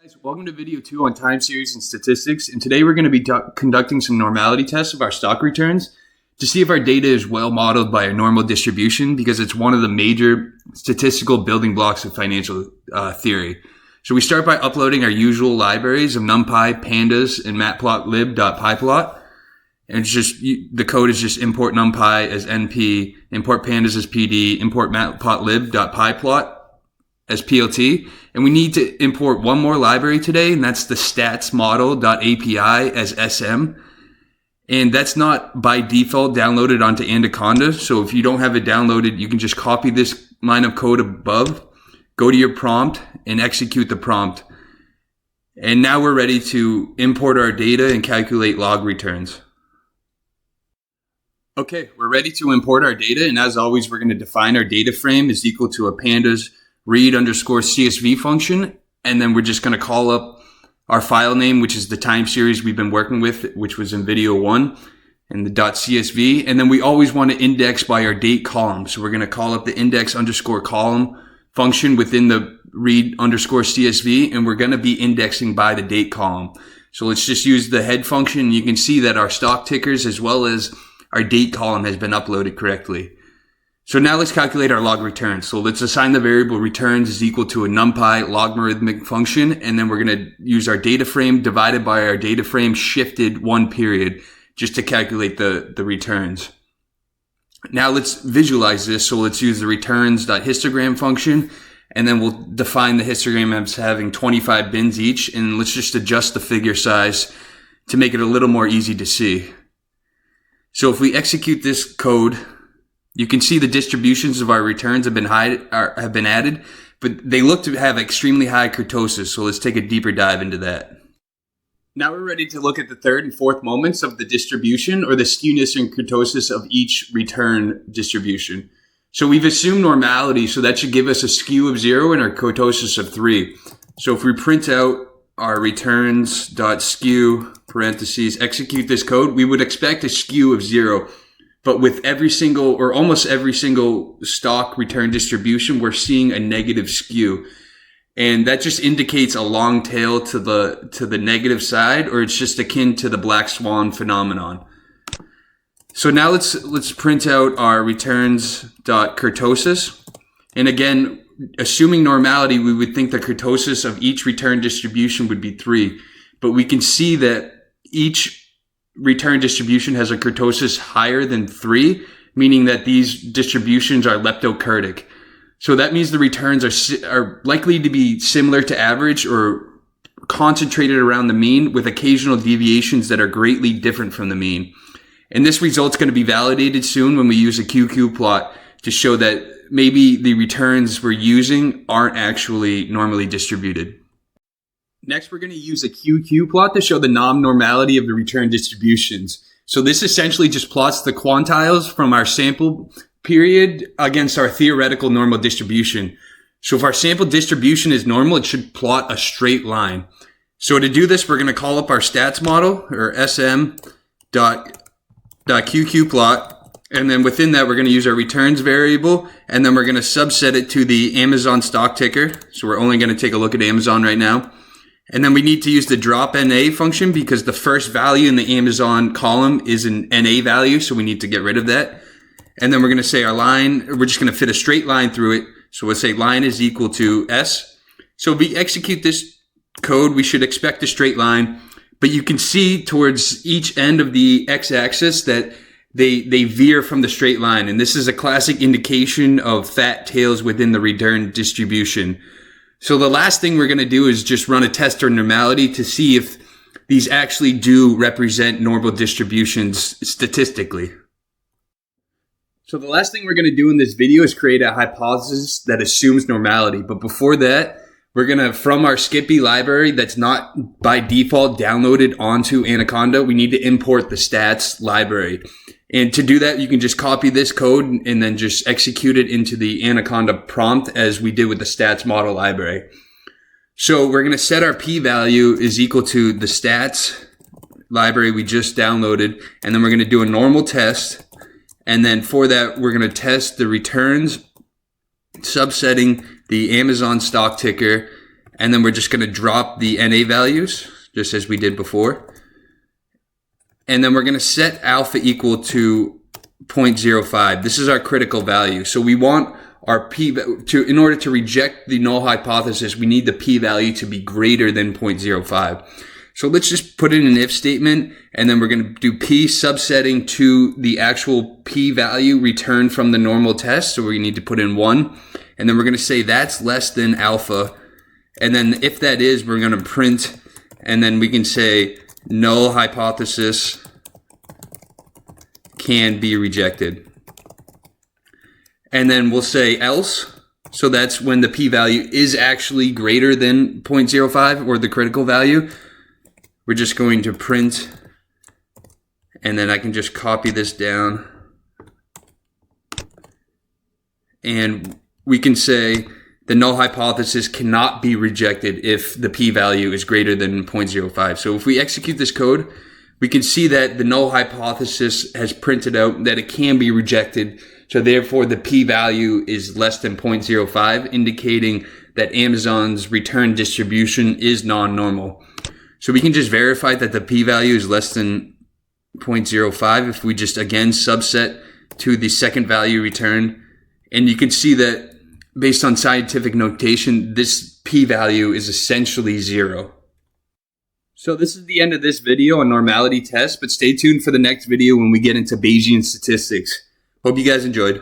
Guys, welcome to video 2 on time series and statistics, and today we're going to be conducting some normality tests of our stock returns to see if our data is well modeled by a normal distribution, because it's one of the major statistical building blocks of financial theory. So we start by uploading our usual libraries of NumPy, Pandas, and matplotlib.pyplot. And it's just, the code is just import NumPy as NP, import Pandas as PD, import matplotlib.pyplot as PLT. And we need to import one more library today, and that's the statsmodel.api as SM. And that's not by default downloaded onto Anaconda. So if you don't have it downloaded, you can just copy this line of code above, go to your prompt, and execute the prompt. And now we're ready to import our data and calculate log returns. Okay, we're ready to import our data, and as always, we're going to define our data frame is equal to a pandas read_CSV function, and then we're just going to call up our file name, which is the time series we've been working with, which was in video 1, and the .csv, and then we always want to index by our date column. So we're going to call up the index_column function within the read_CSV, and we're going to be indexing by the date column. So let's just use the head function. You can see that our stock tickers as well as our date column has been uploaded correctly. So now let's calculate our log returns. So let's assign the variable returns is equal to a NumPy logarithmic function, and then we're going to use our data frame divided by our data frame shifted 1 period just to calculate the returns. Now let's visualize this. So let's use the returns.histogram function, and then we'll define the histogram as having 25 bins each, and let's just adjust the figure size to make it a little more easy to see. So if we execute this code, you can see the distributions of our returns have been added, but they look to have extremely high kurtosis. So let's take a deeper dive into that. Now we're ready to look at the third and fourth moments of the distribution, or the skewness and kurtosis of each return distribution. So we've assumed normality, so that should give us a skew of 0 and our kurtosis of 3. So if we print out our returns.skew parentheses, execute this code, we would expect a skew of 0. But with every single, or almost every single stock return distribution, we're seeing a negative skew. And that just indicates a long tail to the negative side, or it's just akin to the black swan phenomenon. So now let's print out our returns.kurtosis. And again, assuming normality, we would think the kurtosis of each return distribution would be 3. But we can see that each return distribution has a kurtosis higher than 3, meaning that these distributions are leptokurtic. So that means the returns are likely to be similar to average or concentrated around the mean, with occasional deviations that are greatly different from the mean. And this result's going to be validated soon when we use a QQ plot to show that maybe the returns we're using aren't actually normally distributed. Next, we're going to use a QQ plot to show the non-normality of the return distributions. So this essentially just plots the quantiles from our sample period against our theoretical normal distribution. So if our sample distribution is normal, it should plot a straight line. So to do this, we're going to call up our stats model, or sm.qq plot. And then within that, we're going to use our returns variable, and then we're going to subset it to the Amazon stock ticker. So we're only going to take a look at Amazon right now. And then we need to use the drop NA function because the first value in the Amazon column is an NA value, so we need to get rid of that. And then we're going to say our line, we're just going to fit a straight line through it. So we'll say line is equal to S. So if we execute this code, we should expect a straight line. But you can see towards each end of the x-axis that they veer from the straight line. And this is a classic indication of fat tails within the return distribution. So the last thing we're going to do is just run a test on normality to see if these actually do represent normal distributions statistically. So the last thing we're going to do in this video is create a hypothesis that assumes normality. But before that, we're going to, from our Skippy library that's not by default downloaded onto Anaconda, we need to import the stats library. And to do that, you can just copy this code and then just execute it into the Anaconda prompt as we did with the stats model library. So we're going to set our p-value is equal to the stats library we just downloaded. And then we're going to do a normal test. And then for that, we're going to test the returns, subsetting the Amazon stock ticker And then we're just going to drop the NA values, just as we did before. And then we're going to set alpha equal to 0.05. This is our critical value. So we want our in order to reject the null hypothesis, we need the p-value to be greater than 0.05. So let's just put in an if statement, and then we're going to do p subsetting to the actual p-value returned from the normal test. So we need to put in 1, and then we're going to say that's less than alpha. And then if that is, we're going to print, and then we can say null hypothesis can be rejected. And then we'll say else. So that's when the p-value is actually greater than 0.05 or the critical value. We're just going to print, and then I can just copy this down. And we can say the null hypothesis cannot be rejected if the p-value is greater than 0.05. So if we execute this code, we can see that the null hypothesis has printed out that it can be rejected. So therefore the p-value is less than 0.05, indicating that Amazon's return distribution is non-normal. So we can just verify that the p-value is less than 0.05 if we just again subset to the second value returned. And you can see that based on scientific notation, this p-value is essentially 0. So this is the end of this video on normality tests, but stay tuned for the next video when we get into Bayesian statistics. Hope you guys enjoyed.